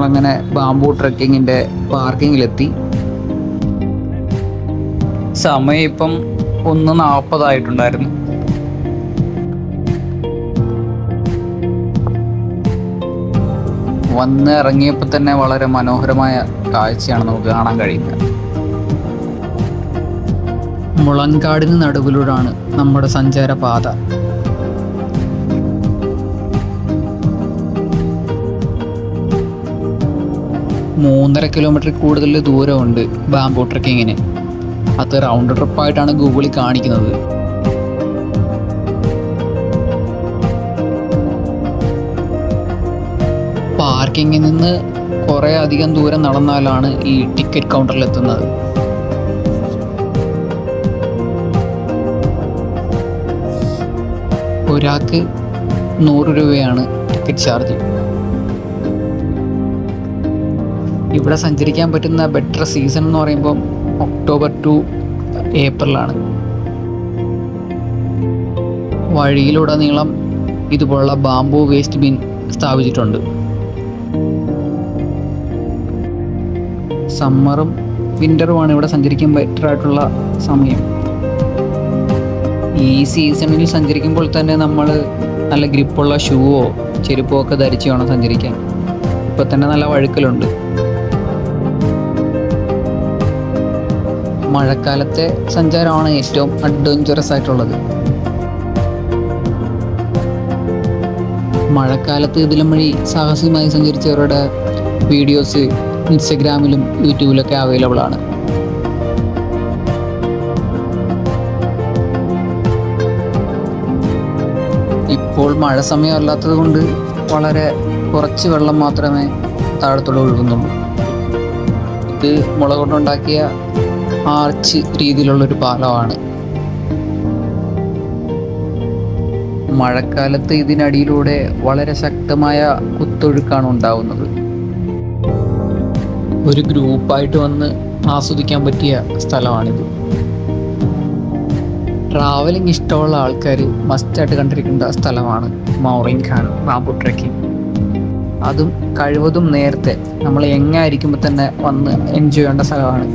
നമ്മളങ്ങനെ ബാംബു ട്രെക്കിങ്ങിൻ്റെ പാർക്കിങ്ങിലെത്തി. സമയം ഇപ്പം 1:40 വന്ന് ഇറങ്ങിയപ്പോൾ തന്നെ വളരെ മനോഹരമായ കാഴ്ചയാണ് നമുക്ക് കാണാൻ കഴിയുന്നത്. മുളങ്കാടിന് നടുവിലൂടെയാണ് നമ്മുടെ സഞ്ചാരപാത. മൂന്നര കിലോമീറ്റർ കൂടുതൽ ദൂരമുണ്ട് ബാംബു ട്രെക്കിങ്ങിന്. അത് റൗണ്ട് ട്രിപ്പായിട്ടാണ് ഗൂഗിളിൽ കാണിക്കുന്നത്. പാർക്കിങ്ങിൽ നിന്ന് കുറേ അധികം ദൂരം നടന്നാലാണ് ഈ ടിക്കറ്റ് കൗണ്ടറിലെത്തുന്നത്. ഒരാൾക്ക് 100 രൂപയാണ് ടിക്കറ്റ് ചാർജ്. ഇവിടെ സഞ്ചരിക്കാൻ പറ്റുന്ന ബെറ്റർ സീസൺ എന്ന് പറയുമ്പോൾ ഒക്ടോബർ ടു ഏപ്രിലാണ്. വഴിയിലുടനീളം ഇതുപോലുള്ള ബാംബു വേസ്റ്റ് ബിൻ സ്ഥാപിച്ചിട്ടുണ്ട്. സമ്മറും വിൻ്ററുമാണ് ഇവിടെ സഞ്ചരിക്കാൻ ബെറ്റർ ആയിട്ടുള്ള സമയം. ഈ സീസണിൽ സഞ്ചരിക്കുമ്പോൾ തന്നെ നമ്മൾ നല്ല ഗ്രിപ്പുള്ള ഷൂവോ ചെരുപ്പോ ഒക്കെ ധരിച്ച് വേണം സഞ്ചരിക്കാൻ. ഇപ്പം തന്നെ നല്ല വഴുക്കലുണ്ട്. മഴക്കാലത്തെ സഞ്ചാരമാണ് ഏറ്റവും അഡ്വഞ്ചറസ് ആയിട്ടുള്ളത്. മഴക്കാലത്ത് ഇതിലും വഴി സാഹസികമായി സഞ്ചരിച്ചവരുടെ വീഡിയോസ് ഇൻസ്റ്റഗ്രാമിലും യൂട്യൂബിലൊക്കെ അവൈലബിൾ ആണ്. ഇപ്പോൾ മഴ സമയമല്ലാത്തത് കൊണ്ട് വളരെ കുറച്ച് വെള്ളം മാത്രമേ താഴത്തോടെ ഒഴുകുന്നുള്ളൂ. ഇത് മുള കൊണ്ടുണ്ടാക്കിയ ആർച്ച് രീതിയിലുള്ളൊരു പാലമാണ്. മഴക്കാലത്ത് ഇതിനടിയിലൂടെ വളരെ ശക്തമായ കുത്തൊഴുക്കാണ് ഉണ്ടാവുന്നത്. ഒരു ഗ്രൂപ്പായിട്ട് വന്ന് ആസ്വദിക്കാൻ പറ്റിയ സ്ഥലമാണിത്. ട്രാവലിംഗ് ഇഷ്ടമുള്ള ആൾക്കാർ മസ്റ്റായിട്ട് കണ്ടിരിക്കേണ്ട സ്ഥലമാണ് മൗറിങ് ഖാൻ ബാംബു ട്രെക്കിംഗ്. അതും കഴിവതും നേരത്തെ നമ്മൾ എങ്ങായിരിക്കുമ്പോൾ തന്നെ വന്ന് എൻജോയ് ചെയ്യേണ്ട സ്ഥലമാണ്.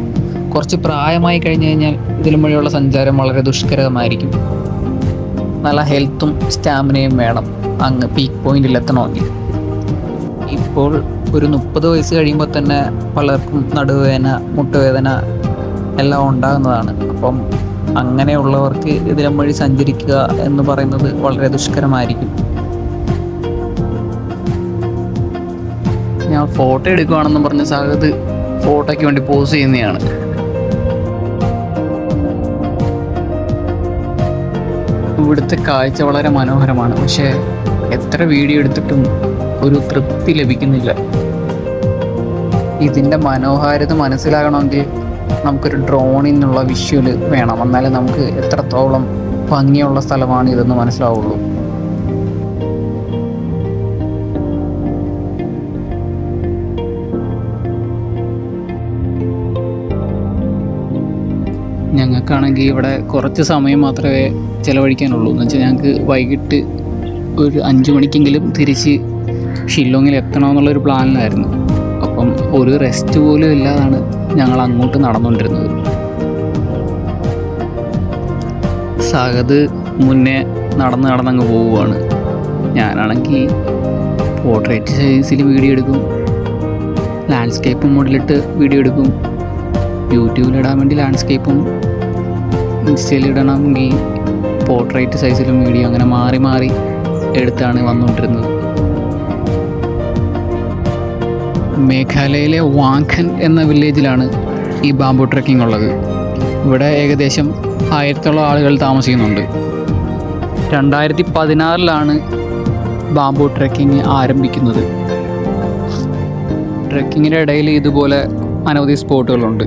കുറച്ച് പ്രായമായി കഴിഞ്ഞു കഴിഞ്ഞാൽ ഇതിലും വഴിയുള്ള സഞ്ചാരം വളരെ ദുഷ്കരമായിരിക്കും. നല്ല ഹെൽത്തും സ്റ്റാമിനയും വേണം അങ്ങ് പീക്ക് പോയിന്റിൽ എത്തണമെങ്കിൽ. ഇപ്പോൾ ഒരു 30 വയസ്സ് കഴിയുമ്പോൾ തന്നെ പലർക്കും നടുവേദന, മുട്ടുവേദന എല്ലാം ഉണ്ടാകുന്നതാണ്. അപ്പം അങ്ങനെയുള്ളവർക്ക് ഇതിലും വഴി സഞ്ചരിക്കുക എന്ന് പറയുന്നത് വളരെ ദുഷ്കരമായിരിക്കും. ഞാൻ ഫോട്ടോ എടുക്കുകയാണെന്ന് പറഞ്ഞ സാഹചര്യത്തിൽ ഫോട്ടോയ്ക്ക് വേണ്ടി പോസ് ചെയ്യുന്നതാണ്. ഇവിടുത്തെ കാഴ്ച വളരെ മനോഹരമാണ്. പക്ഷേ എത്ര വീഡിയോ എടുത്തിട്ടും ഒരു തൃപ്തി ലഭിക്കുന്നില്ല. ഇതിൻ്റെ മനോഹാരിത മനസ്സിലാകണമെങ്കിൽ നമുക്കൊരു ഡ്രോണിൽ നിന്നുള്ള വിഷ്വൽ വേണം. എന്നാലേ നമുക്ക് എത്രത്തോളം ഭംഗിയുള്ള സ്ഥലമാണ് ഇതെന്ന് മനസ്സിലാവുള്ളൂ. ഞങ്ങൾക്കാണെങ്കിൽ ഇവിടെ കുറച്ച് സമയം മാത്രമേ ചിലവഴിക്കാനുള്ളൂ. എന്ന് വെച്ചാൽ ഞങ്ങൾക്ക് വൈകിട്ട് ഒരു 5 മണിക്കെങ്കിലും തിരിച്ച് ഷില്ലോങ്ങിൽ എത്തണമെന്നുള്ളൊരു പ്ലാനിലായിരുന്നു. അപ്പം ഒരു റെസ്റ്റ് പോലും ഇല്ലാതാണ് ഞങ്ങൾ അങ്ങോട്ട് നടന്നുകൊണ്ടിരുന്നത്. സാഗത് മുന്നേ നടന്നങ്ങ് പോവുകയാണ്. ഞാനാണെങ്കിൽ പോർട്രേറ്റ് സൈസിൽ വീഡിയോ എടുക്കും, ലാൻഡ്സ്കേപ്പ് മോഡിലിട്ട് വീഡിയോ എടുക്കും. യൂട്യൂബിലിടാൻ വേണ്ടി ലാൻഡ്സ്കേപ്പും, ഇൻസ്റ്റയിൽ ഇടണമെങ്കിൽ പോർട്രേറ്റ് സൈസിലും വീഡിയോ, അങ്ങനെ മാറി മാറി എടുത്താണ് വന്നുകൊണ്ടിരുന്നത്. മേഘാലയയിലെ വാങ്ഖൻ എന്ന വില്ലേജിലാണ് ഈ ബാംബു ട്രെക്കിംഗ് ഉള്ളത്. ഇവിടെ ഏകദേശം 1000-ഓളം ആളുകൾ താമസിക്കുന്നുണ്ട്. 2016 ബാംബു ട്രെക്കിംഗ് ആരംഭിക്കുന്നത്. ട്രെക്കിങ്ങിൻ്റെ ഇടയിൽ ഇതുപോലെ അനവധി സ്പോട്ടുകളുണ്ട്.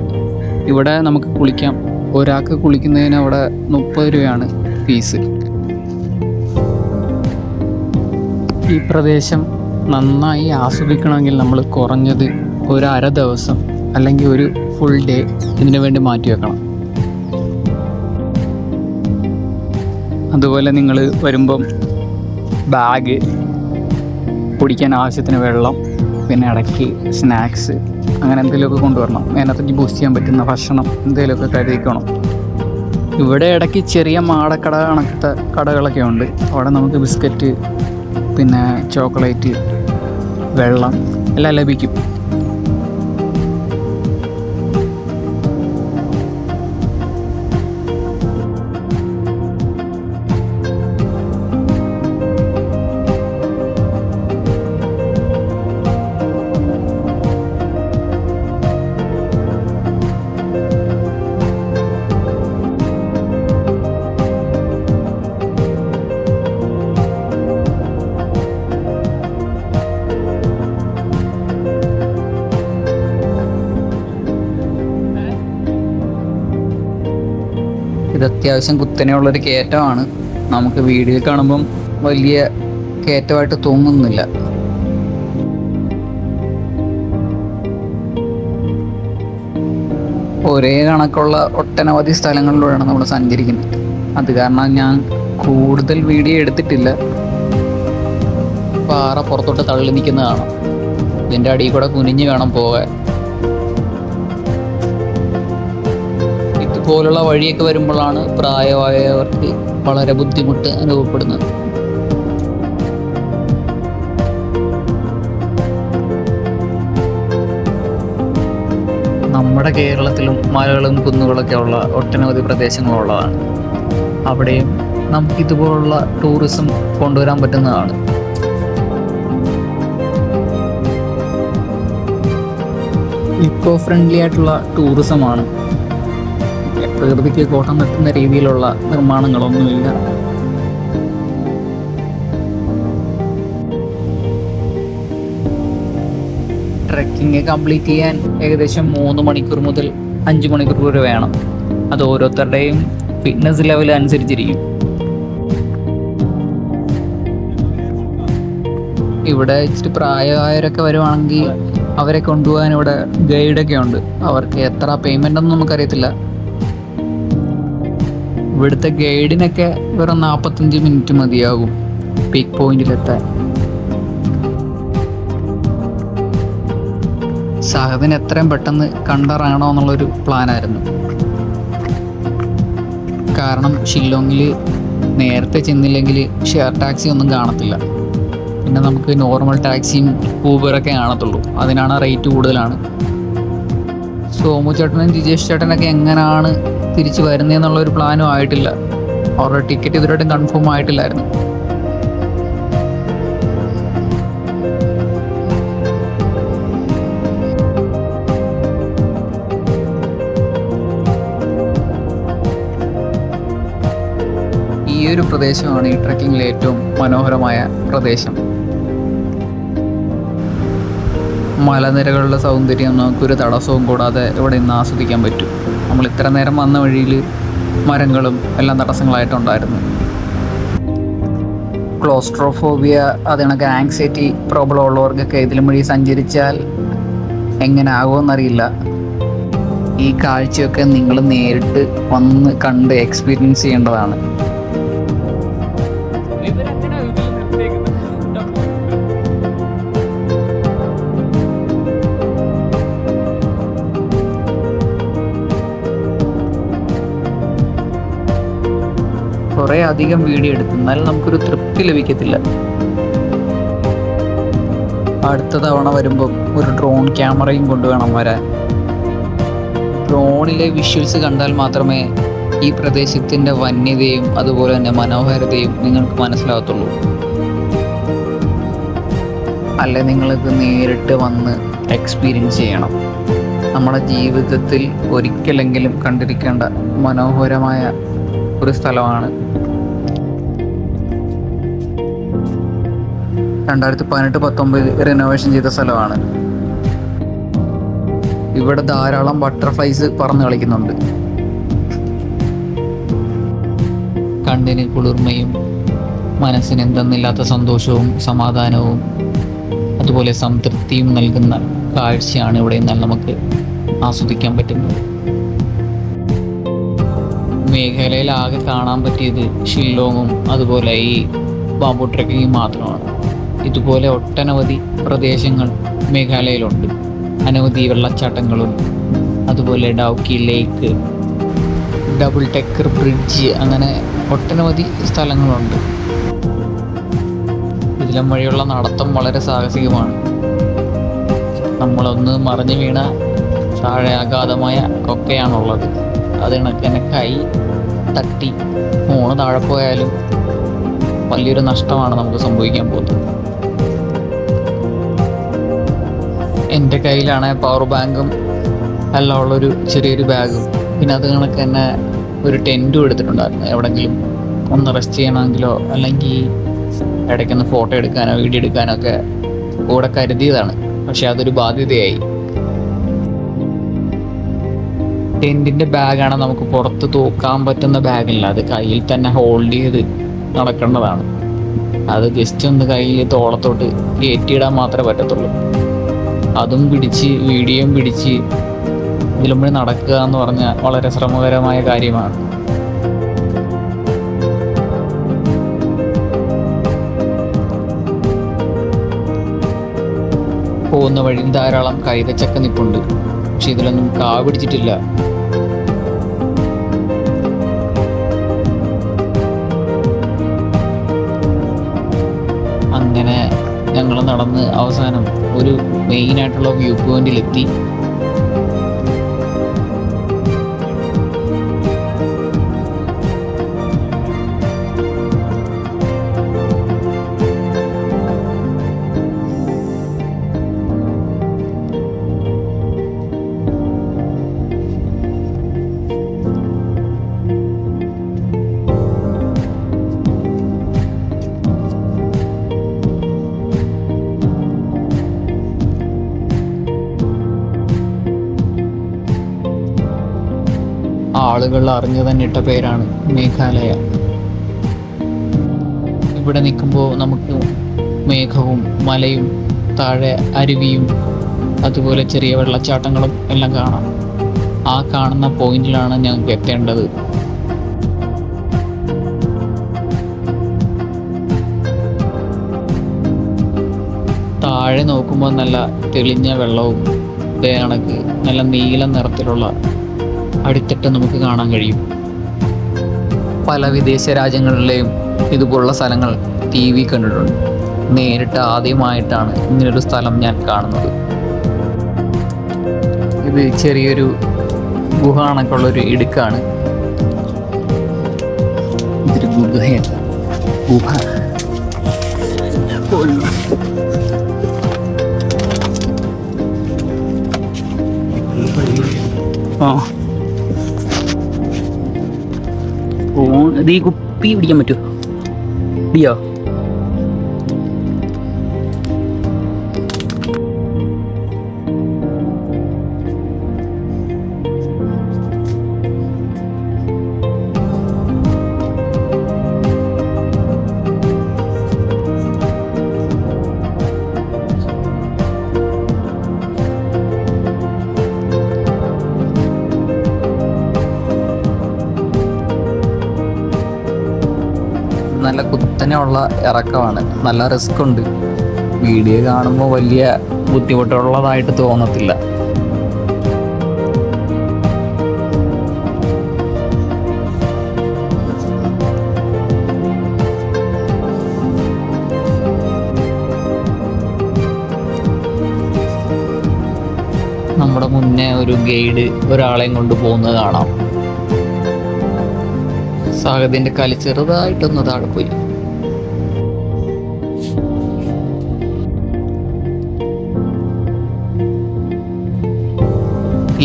ഇവിടെ നമുക്ക് കുളിക്കാം. ഒരാൾക്ക് കുളിക്കുന്നതിന് അവിടെ 30 രൂപയാണ് ഫീസ്. ഈ പ്രദേശം നന്നായി ആസ്വദിക്കണമെങ്കിൽ നമ്മൾ കുറഞ്ഞത് ഒരു അര ദിവസം അല്ലെങ്കിൽ ഒരു ഫുൾ ഡേ ഇതിനു വേണ്ടി മാറ്റി വെക്കണം. അതുപോലെ നിങ്ങൾ വരുമ്പം ബാഗ്, കുടിക്കാൻ ആവശ്യത്തിന് വെള്ളം, പിന്നെ ഇടയ്ക്ക് സ്നാക്സ് അങ്ങനെ എന്തെങ്കിലുമൊക്കെ കൊണ്ടുവരണം. എനർജി ബൂസ്റ്റ് ചെയ്യാൻ പറ്റുന്ന ഭക്ഷണം എന്തെങ്കിലുമൊക്കെ കരുതിക്കണം. ഇവിടെ ഇടയ്ക്ക് ചെറിയ മാടക്കട കണക്കത്തെ കടകളൊക്കെ ഉണ്ട്. അവിടെ നമുക്ക് ബിസ്ക്കറ്റ്, പിന്നെ ചോക്ലേറ്റ്, വെള്ളം എല്ലാം ലഭിക്കും. ഇത് അത്യാവശ്യം കുത്തനെയുള്ളൊരു കയറ്റമാണ്. നമുക്ക് വീഡിയോയിൽ കാണുമ്പം വലിയ കയറ്റമായിട്ട് തോന്നുന്നില്ല. ഒരേ കണക്കുള്ള ഒട്ടനവധി സ്ഥലങ്ങളിലൂടെയാണ് നമ്മൾ സഞ്ചരിക്കുന്നത്. അത് കാരണം ഞാൻ കൂടുതൽ വീഡിയോ എടുത്തിട്ടില്ല. പാറ പുറത്തോട്ട് തള്ളി നിൽക്കുന്ന കാണാം. ഇതിൻ്റെ അടിയിൽ കൂടെ കുനിഞ്ഞ് വേണം പോകാൻ. ഇതുപോലുള്ള വഴിയൊക്കെ വരുമ്പോഴാണ് പ്രായമായവർക്ക് വളരെ ബുദ്ധിമുട്ട് അനുഭവപ്പെടുന്നത്. നമ്മുടെ കേരളത്തിലും മലകളും കുന്നുകളൊക്കെ ഉള്ള ഒട്ടനവധി പ്രദേശങ്ങളുള്ളതാണ്. അവിടെയും നമുക്ക് ഇതുപോലുള്ള ടൂറിസം കൊണ്ടുവരാൻ പറ്റുന്നതാണ്. ഇക്കോ ഫ്രണ്ട്ലി ആയിട്ടുള്ള ടൂറിസമാണ്. പ്രകൃതിക്ക് കോട്ടം തട്ടുന്ന രീതിയിലുള്ള നിർമ്മാണങ്ങളൊന്നുമില്ല. ട്രെക്കിങ് കംപ്ലീറ്റ് ചെയ്യാൻ ഏകദേശം 3 മണിക്കൂർ മുതൽ 5 മണിക്കൂർ വരെ വേണം. അത് ഓരോരുത്തരുടെയും ഫിറ്റ്നസ് ലെവൽ അനുസരിച്ചിരിക്കും. ഇവിടെ ഇച്ചിരി പ്രായമായവരൊക്കെ വരുവാണെങ്കിൽ അവരെ കൊണ്ടുപോകാൻ ഇവിടെ ഗൈഡൊക്കെ ഉണ്ട്. അവർക്ക് എത്ര പേയ്മെൻ്റ് ഒന്നും നമുക്കറിയത്തില്ല. ഇവിടുത്തെ ഗൈഡിനൊക്കെ വെറും 45 മിനിറ്റ് മതിയാകും പീക്ക് പോയിന്റിലെത്താൻ. സാഹബിന് എത്രയും പെട്ടെന്ന് കണ്ടിറങ്ങണോ എന്നുള്ളൊരു പ്ലാനായിരുന്നു. കാരണം ഷില്ലോങ്ങിൽ നേരത്തെ ചെന്നില്ലെങ്കിൽ ഷെയർ ടാക്സി ഒന്നും കാണത്തില്ല. പിന്നെ നമുക്ക് നോർമൽ ടാക്സിയും ഊബറൊക്കെ കാണത്തുള്ളൂ. അതിനാണ് റേറ്റ് കൂടുതലാണ്. സോമു ചേട്ടനും ജിജേഷ് ചേട്ടനൊക്കെ എങ്ങനെയാണ് തിരിച്ച് വരുന്നതെന്നുള്ളൊരു പ്ലാനും ആയിട്ടില്ല. അവരുടെ ടിക്കറ്റ് ഇതുവരെയായിട്ടും കൺഫേം ആയിട്ടില്ലായിരുന്നു. ഈ ഒരു പ്രദേശമാണ് ഈ ട്രെക്കിങ്ങിലെ ഏറ്റവും മനോഹരമായ പ്രദേശം. മലനിരകളുടെ സൗന്ദര്യം നമുക്കൊരു തടസ്സവും കൂടാതെ ഇവിടെ നിന്ന് ആസ്വദിക്കാൻ പറ്റും. നമ്മൾ ഇത്ര നേരം വന്ന വഴിയിൽ മരങ്ങളും എല്ലാം തടസ്സങ്ങളായിട്ടുണ്ടായിരുന്നു. ക്ലോസ്ട്രോഫോബിയ, അതിനൊക്കെ ആങ്സൈറ്റി പ്രോബ്ലം ഉള്ളവർക്കൊക്കെ ഇതിലും വഴി സഞ്ചരിച്ചാൽ എങ്ങനെ ആകുമെന്നറിയില്ല. ഈ കാഴ്ചയൊക്കെ നിങ്ങൾ നേരിട്ട് വന്ന് കണ്ട് എക്സ്പീരിയൻസ് ചെയ്യേണ്ടതാണ്. കുറേ അധികം വീഡിയോ എടുത്തു, എന്നാലും നമുക്കൊരു തൃപ്തി ലഭിക്കത്തില്ല. അടുത്ത തവണ വരുമ്പം ഒരു ഡ്രോൺ ക്യാമറയും കൊണ്ടുവേണം വരാൻ. ഡ്രോണിലെ വിഷ്വൽസ് കണ്ടാൽ മാത്രമേ ഈ പ്രദേശത്തിൻ്റെ വന്യതയും അതുപോലെ തന്നെ മനോഹാരിതയും നിങ്ങൾക്ക് മനസ്സിലാകത്തുള്ളൂ. അല്ലെ നിങ്ങളിത് നേരിട്ട് വന്ന് എക്സ്പീരിയൻസ് ചെയ്യണം. നമ്മുടെ ജീവിതത്തിൽ ഒരിക്കലെങ്കിലും കണ്ടിരിക്കേണ്ട മനോഹരമായ ഒരു സ്ഥലമാണ്. 2018-19 റിനോവേഷൻ ചെയ്ത സ്ഥലമാണ്. ഇവിടെ ധാരാളം ബട്ടർഫ്ലൈസ് പറന്ന് കളിക്കുന്നുണ്ട്. കണ്ണിന് കുളിർമയും മനസ്സിന് എന്തെന്നില്ലാത്ത സന്തോഷവും സമാധാനവും അതുപോലെ സംതൃപ്തിയും നൽകുന്ന കാഴ്ചയാണ് ഇവിടെ നിന്നാൽ നമുക്ക് ആസ്വദിക്കാൻ പറ്റുന്നത്. മേഘാലയയിൽ ആകെ കാണാൻ പറ്റിയത് ഷില്ലോങ്ങും അതുപോലെ ഈ ബാംബു ട്രെക്കിങ്ങും മാത്രമാണ്. ഇതുപോലെ ഒട്ടനവധി പ്രദേശങ്ങൾ മേഘാലയയിലുണ്ട്. അനവധി വെള്ളച്ചാട്ടങ്ങളും അതുപോലെ ഡൗക്കി ലേക്ക്, ഡബിൾ ഡെക്കർ ബ്രിഡ്ജ്, അങ്ങനെ ഒട്ടനവധി സ്ഥലങ്ങളുണ്ട്. ഇതിലും വഴിയുള്ള നടത്തം വളരെ സാഹസികമാണ്. നമ്മളൊന്ന് മറിഞ്ഞു വീണ താഴെ അഗാധമായ കൊക്കയാണുള്ളത്. അത് കണക്ക് തന്നെ കൈ തട്ടി ഫോണ് താഴെ പോയാലും വലിയൊരു നഷ്ടമാണ് നമുക്ക് സംഭവിക്കാൻ പോകുന്നത്. എൻ്റെ കയ്യിലാണ് പവർ ബാങ്കും എല്ലാം ഉള്ളൊരു ചെറിയൊരു ബാഗും, പിന്നെ അത് കണക്ക് തന്നെ ഒരു ടെൻറ്റും എടുത്തിട്ടുണ്ടായിരുന്നു. എവിടെയെങ്കിലും ഒന്ന് റെസ്റ്റ് ചെയ്യണമെങ്കിലോ അല്ലെങ്കിൽ ഇടയ്ക്കൊന്ന് ഫോട്ടോ എടുക്കാനോ വീഡിയോ എടുക്കാനോ ഒക്കെ കൂടെ കരുതിയതാണ്. പക്ഷെ അതൊരു ബാധ്യതയായി. ടെൻറ്റിൻ്റെ ബാഗാണ് നമുക്ക് പുറത്ത് തൂക്കാൻ പറ്റുന്ന ബാഗില്ല. അത് കയ്യിൽ തന്നെ ഹോൾഡ് ചെയ്ത് നടക്കേണ്ടതാണ്. അത് ജസ്റ്റ് ഒന്ന് കയ്യിൽ തോളത്തോട്ട് കയറ്റിയിടാൻ മാത്രമേ പറ്റത്തുള്ളൂ. അതും പിടിച്ച് വീഡിയോയും പിടിച്ച് ഇതിലും വഴി നടക്കുക എന്ന് പറഞ്ഞാൽ വളരെ ശ്രമകരമായ കാര്യമാണ്. പോകുന്ന വഴി ധാരാളം കൈതച്ചക്ക നിപ്പുണ്ട്. പക്ഷെ ഇതിലൊന്നും കാ പിടിച്ചിട്ടില്ല. അങ്ങനെ ഞങ്ങൾ നടന്ന് അവസാനം ഒരു മെയിനായിട്ടുള്ള വ്യൂ പോയിന്റിലെത്തി. ആളുകൾ അറിഞ്ഞു തന്നെ ഇട്ട പേരാണ് മേഘാലയ. ഇവിടെ നിൽക്കുമ്പോൾ നമുക്ക് മേഘവും മലയും താഴെ അരുവിയും അതുപോലെ ചെറിയ വെള്ളച്ചാട്ടങ്ങളും എല്ലാം കാണാം. ആ കാണുന്ന പോയിന്റിലാണ് ഞങ്ങൾക്ക് എത്തേണ്ടത്. താഴെ നോക്കുമ്പോൾ നല്ല തെളിഞ്ഞ വെള്ളവും കണക്ക് നല്ല നീല നിറത്തിലുള്ള അടിത്തട്ട് നമുക്ക് കാണാൻ കഴിയും. പല വിദേശ രാജ്യങ്ങളിലെയും ഇതുപോലുള്ള സ്ഥലങ്ങൾ TV കണ്ടിട്ടുണ്ട്. നേരിട്ട് ആദ്യമായിട്ടാണ് ഇങ്ങനൊരു സ്ഥലം ഞാൻ കാണുന്നത്. ഇത് ചെറിയൊരു ഗുഹ കണക്കുള്ളൊരു ഇടുക്കാണ്. ഇതൊരു ഗുഹയല്ല, ഗുഹ. ഇത് ഈ കുപ്പി പിടിക്കാൻ പറ്റുമോ? പിടിയോ? നല്ല കുത്തനെയുള്ള ഇറക്കമാണ്, നല്ല റിസ്ക് ഉണ്ട്. വീഡിയോ കാണുമ്പോൾ വലിയ ബുദ്ധിമുട്ടുള്ളതായിട്ട് തോന്നത്തില്ല. നമ്മുടെ മുന്നേ ഒരു ഗൈഡ് ഒരാളെയും കൊണ്ട് പോകുന്നത് കാണാം. സാഗതിന്റെ കലി ചെറുതായിട്ടൊന്ന് താഴെ പോയി.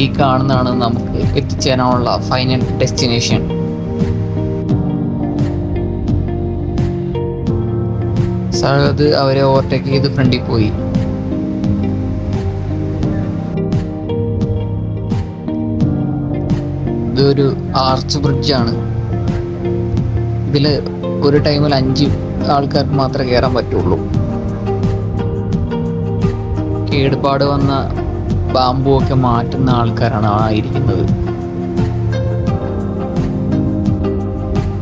ഈ കാണുന്നതാണ് നമുക്ക് എത്തിച്ചേരാനുള്ള ഫൈനൽ ഡെസ്റ്റിനേഷൻ. സാഗത് അവരെ ഓവർടേക്ക് ചെയ്ത് ഫ്രണ്ടിൽ പോയി. ഇതൊരു ആർച്ച് ബ്രിഡ്ജാണ്. ഇതിൽ ഒരു ടൈമിൽ 5 ആൾക്കാർക്ക് മാത്രമേ കയറാൻ പറ്റുള്ളൂ. കേടുപാട് വന്ന ബാമ്പു ഒക്കെ മാറ്റുന്ന ആൾക്കാരാണ് ആയിരിക്കുന്നത്.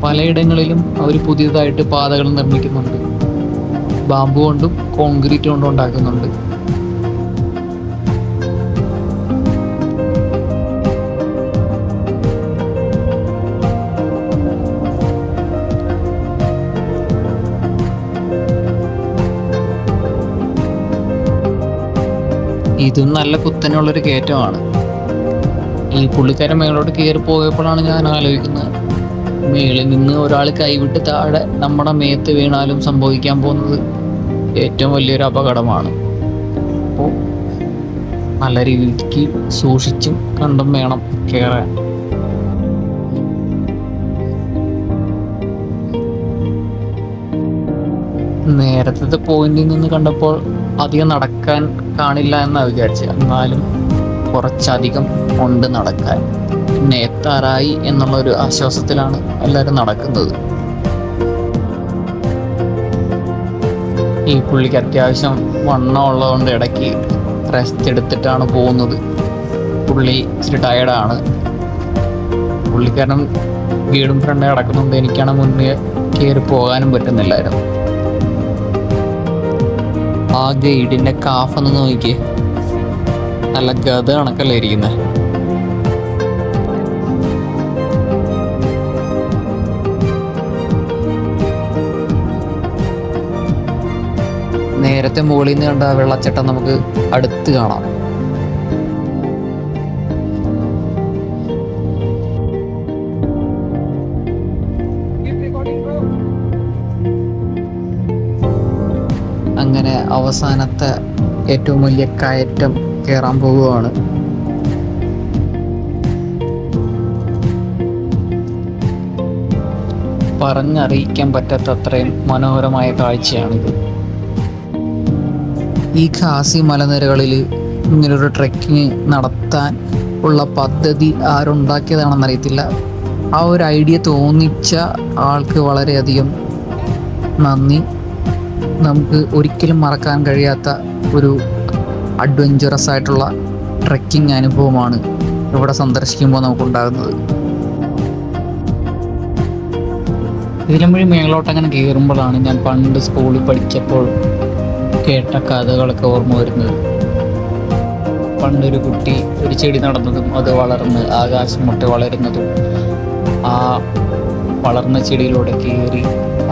പലയിടങ്ങളിലും അവർ പുതിയതായിട്ട് പാതകൾ നിർമ്മിക്കുന്നുണ്ട്. ബാമ്പു കൊണ്ടും കോൺക്രീറ്റ് കൊണ്ടും ഉണ്ടാക്കുന്നുണ്ട്. ഇതും നല്ല കുത്തനെയുള്ളൊരു കയറ്റമാണ്. ഈ പുള്ളിക്കാരൻ മേളോട്ട് കയറി പോയപ്പോഴാണ് ഞാൻ ആലോചിക്കുന്നത്, മേളിൽ നിന്ന് ഒരാൾ കൈവിട്ട് താഴെ നമ്മുടെ മേത്ത് വീണാലും സംഭവിക്കാൻ പോകുന്നത് ഏറ്റവും വലിയൊരു അപകടമാണ്. അപ്പോൾ നല്ല രീതിക്ക് സൂക്ഷിച്ചും കണ്ടും വേണം കയറാൻ. നേരത്തെ പോയിന്റിൽ നിന്ന് കണ്ടപ്പോൾ അധികം നടക്കാൻ കാണില്ല എന്നാണ് വിചാരിച്ചത്. എന്നാലും കുറച്ചധികം ഉണ്ട് നടക്കാൻ. പിന്നെ എത്താറായി എന്നുള്ളൊരു ആശ്വാസത്തിലാണ് എല്ലാവരും നടക്കുന്നത്. ഈ പുള്ളിക്ക് അത്യാവശ്യം വണ്ണം ഉള്ളതുകൊണ്ട് ഇടയ്ക്ക് റെസ്റ്റ് എടുത്തിട്ടാണ് പോകുന്നത്. പുള്ളി ഇച്ചിരി ടയർഡാണ്. പുള്ളിക്കാരൻ വീടും ഫ്രണ്ട് കിടക്കുന്നുണ്ട്. എനിക്കാണ് മുന്നേ കയറി പോകാനും പറ്റുന്നില്ലായിരുന്നു. ആ ഗൈഡിന്റെ കാഫൊന്ന് നോക്കിയേ, നല്ല ഗത കണക്കല്ലേ ഇരിക്കുന്നത്. നേരത്തെ മുകളിൽ നിന്ന് കണ്ട വെള്ളച്ചാട്ടം നമുക്ക് അടുത്ത് കാണാം. അങ്ങനെ അവസാനത്തെ ഏറ്റവും വലിയ കയറ്റം കയറാൻ പോവുകയാണ്. പറഞ്ഞറിയിക്കാൻ പറ്റാത്ത അത്രയും മനോഹരമായ കാഴ്ചയാണിത്. ഈ ഖാസി മലനിരകളിൽ ഇങ്ങനൊരു ട്രെക്കിങ് നടത്താൻ ഉള്ള പദ്ധതി ആരുണ്ടാക്കിയതാണെന്നറിയത്തില്ല. ആ ഒരു ഐഡിയ തോന്നിച്ച ആൾക്ക് വളരെയധികം നന്ദി. നമുക്ക് ഒരിക്കലും മറക്കാൻ കഴിയാത്ത ഒരു അഡ്വഞ്ചറസ് ആയിട്ടുള്ള ട്രെക്കിംഗ് അനുഭവമാണ് ഇവിടെ സന്ദർശിക്കുമ്പോൾ നമുക്കുണ്ടാകുന്നത്. ഇതിലും വഴി മേളോട്ട് അങ്ങനെ കയറുമ്പോഴാണ് ഞാൻ പണ്ട് സ്കൂളിൽ പഠിച്ചപ്പോൾ കേട്ട കഥകളൊക്കെ ഓർമ്മ വരുന്നത്. പണ്ടൊരു കുട്ടി ഒരു ചെടി നടന്നതും അത് വളർന്ന് ആകാശം മുട്ടെ വളരുന്നതും ആ വളർന്ന ചെടിയിലൂടെ കയറി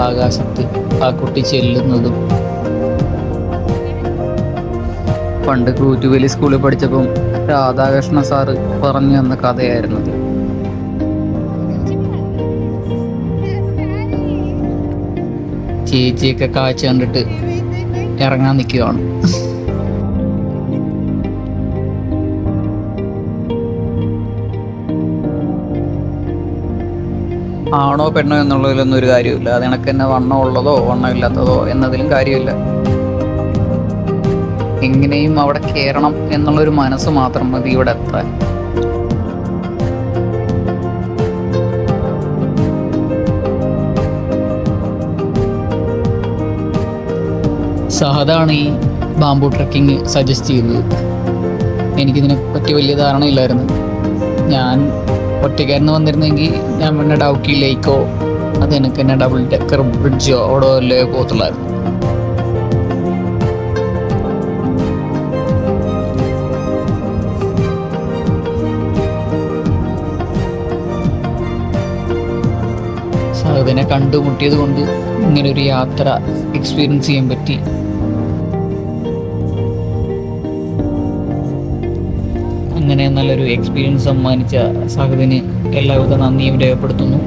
ആകാശത്ത് ആ കുട്ടി ചെല്ലുന്നതും. പണ്ട് കൂറ്റുവേലി സ്കൂളിൽ പഠിച്ചപ്പം രാധാകൃഷ്ണ സാറ് പറഞ്ഞു തന്ന കഥയായിരുന്നത്. ചേച്ചിയൊക്കെ കാഴ്ച കണ്ടിട്ട് ഇറങ്ങാൻ നിൽക്കുകയാണ്. ആണോ പെണ്ണോ എന്നുള്ളതിലൊന്നും ഒരു കാര്യമില്ല. അത് കണക്ക് തന്നെ വണ്ണം ഉള്ളതോ വണ്ണം ഇല്ലാത്തതോ എന്നതിലും കാര്യമില്ല. എങ്ങനെയും അവിടെ കയറണം എന്നുള്ളൊരു മനസ്സ് മാത്രം മതി ഇവിടെ എത്താൻ. സഹദാണ് ഈ ബാംബു ട്രക്കിങ് സജസ്റ്റ് ചെയ്തത്. എനിക്കിതിനെ പറ്റി വലിയ ധാരണയില്ലായിരുന്നു. ഞാൻ ഒറ്റയ്ക്കായിരുന്നു വന്നിരുന്നെങ്കിൽ ഞാൻ പിന്നെ ഡൗക്കി ലേക്കോ അത് എനിക്ക് തന്നെ ഡബിൾ ഡെക്കർ ബ്രിഡ്ജോ അവിടെ വല്ലേ പോകത്തുള്ളായിരുന്നു. സഹദിനെ കണ്ടുമുട്ടിയത് കൊണ്ട് ഇങ്ങനൊരു യാത്ര എക്സ്പീരിയൻസ് ചെയ്യാൻ പറ്റി. അങ്ങനെ നല്ലൊരു എക്സ്പീരിയൻസ് സമ്മാനിച്ച സഹദിന് എല്ലാവിധ നന്ദിയും രേഖപ്പെടുത്തുന്നു.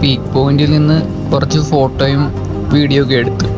പീക്ക് പോയിന്റിൽ നിന്ന് കുറച്ച് ഫോട്ടോയും വീഡിയോ ഒക്കെ എടുത്തു.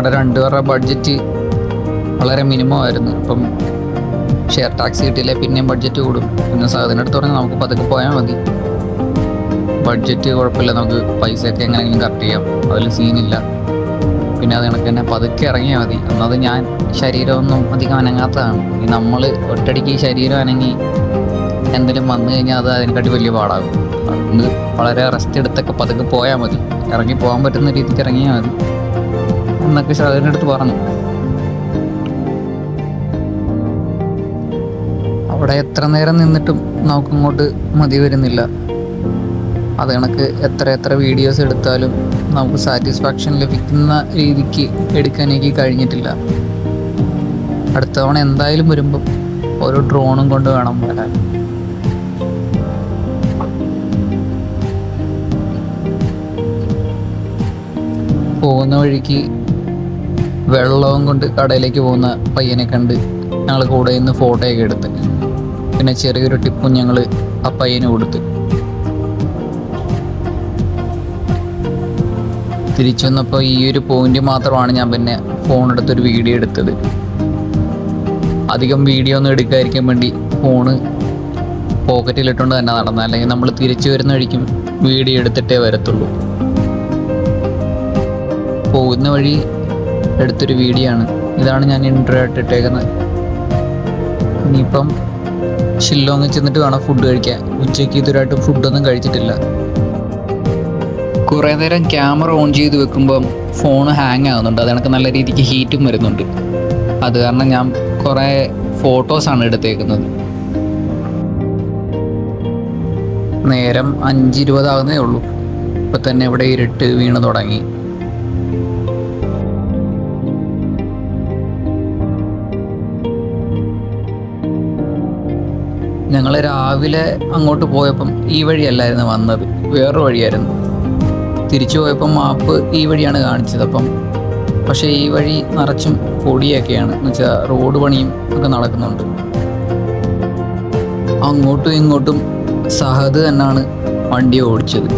ഞങ്ങളുടെ രണ്ടുപേരുടെ ബഡ്ജറ്റ് വളരെ മിനിമം ആയിരുന്നു. അപ്പം ഷെയർ ടാക്സി കിട്ടിയില്ലേ പിന്നെയും ബഡ്ജറ്റ് കൂടും. പിന്നെ സാധനം എടുത്ത് പറഞ്ഞാൽ നമുക്ക് പതുക്കെ പോയാൽ മതി, ബഡ്ജറ്റ് കുഴപ്പമില്ല, നമുക്ക് പൈസയൊക്കെ എങ്ങനെയെങ്കിലും കറക്റ്റ് ചെയ്യാം, അതിൽ സീനില്ല. പിന്നെ അത് കണക്ക് തന്നെ പതുക്കെ ഇറങ്ങിയാൽ മതി. ഒന്നത് ഞാൻ ശരീരമൊന്നും അധികം അനങ്ങാത്തതാണ്. ഈ നമ്മൾ ഒറ്റയടിക്ക് ഈ ശരീരം അനങ്ങി എന്തെങ്കിലും വന്നു കഴിഞ്ഞാൽ അത് അതിനെക്കാട്ടി വലിയ പാടാകും. അതുകൊണ്ട് വളരെ റെസ്റ്റ് എടുത്തൊക്കെ പതുക്കെ പോയാൽ മതി, ഇറങ്ങി പോകാൻ പറ്റുന്ന രീതിക്ക് ഇറങ്ങിയാൽ മതി എന്നൊക്കെ ഷാദിൻ്റെ അടുത്ത് പറഞ്ഞു. അവിടെ എത്ര നേരം നിന്നിട്ടും നമുക്കിങ്ങോട്ട് മതി വരുന്നില്ല. അത് കണക്ക് എത്ര വീഡിയോസ് എടുത്താലും നമുക്ക് സാറ്റിസ്ഫാക്ഷൻ ലഭിക്കുന്ന രീതിക്ക് എടുക്കാൻ എനിക്ക് കഴിഞ്ഞിട്ടില്ല. അടുത്ത തവണ എന്തായാലും വരുമ്പം ഓരോ ഡ്രോണും കൊണ്ട് വേണം വരാൻ. പോകുന്ന വഴിക്ക് വെള്ളവും കൊണ്ട് കടയിലേക്ക് പോകുന്ന പയ്യനെ കണ്ട് ഞങ്ങൾ കൂടെ നിന്ന് ഫോട്ടോയൊക്കെ എടുത്ത്, പിന്നെ ചെറിയൊരു ടിപ്പും ഞങ്ങൾ ആ പയ്യന് കൊടുത്ത്. തിരിച്ചു വന്നപ്പോൾ ഈ ഒരു പോയിന്റ് മാത്രമാണ് ഞാൻ പിന്നെ ഫോൺ എടുത്തൊരു വീഡിയോ എടുത്തത്. അധികം വീഡിയോ ഒന്നും എടുക്കാതിരിക്കാൻ വേണ്ടി ഫോണ് പോക്കറ്റിലിട്ടുകൊണ്ട് തന്നെ നടന്നത്, അല്ലെങ്കിൽ നമ്മൾ തിരിച്ചു വരുന്ന വഴിക്കും വീഡിയോ എടുത്തിട്ടേ വരത്തുള്ളൂ. പോകുന്ന വഴി എടുത്തൊരു വീഡിയോ ആണ്. ഇതാണ് ഞാൻ ഇൻട്രോ ആയിട്ട് ഇട്ടേക്കുന്നത്. ഇനിയിപ്പം ഷില്ലോങ്ങിൽ ചെന്നിട്ട് വേണം ഫുഡ് കഴിക്കാൻ. ഉച്ചയ്ക്ക് ഇതുവരായിട്ട് ഫുഡൊന്നും കഴിച്ചിട്ടില്ല. കുറേ നേരം ക്യാമറ ഓൺ ചെയ്ത് വെക്കുമ്പം ഫോൺ ഹാങ് ആകുന്നുണ്ട്, അത് കണക്ക് നല്ല രീതിക്ക് ഹീറ്റും വരുന്നുണ്ട്. അത് കാരണം ഞാൻ കുറേ ഫോട്ടോസാണ് എടുത്തേക്കുന്നത്. നേരം 5:20 ആകുന്നേ ഉള്ളൂ. ഇപ്പം തന്നെ ഇവിടെ ഇരുട്ട് വീണ് തുടങ്ങി. ഞങ്ങൾ രാവിലെ അങ്ങോട്ട് പോയപ്പം ഈ വഴിയല്ലായിരുന്നു വന്നത്, വേറൊരു വഴിയായിരുന്നു. തിരിച്ചു പോയപ്പം മാപ്പ് ഈ വഴിയാണ് കാണിച്ചത്. പക്ഷേ ഈ വഴി നിറച്ചും പൊടിയൊക്കെയാണ്, എന്ന് വെച്ചാൽ റോഡ് പണിയും ഒക്കെ നടക്കുന്നുണ്ട്. അങ്ങോട്ടും ഇങ്ങോട്ടും സഹദ് തന്നെയാണ് വണ്ടി ഓടിച്ചത്.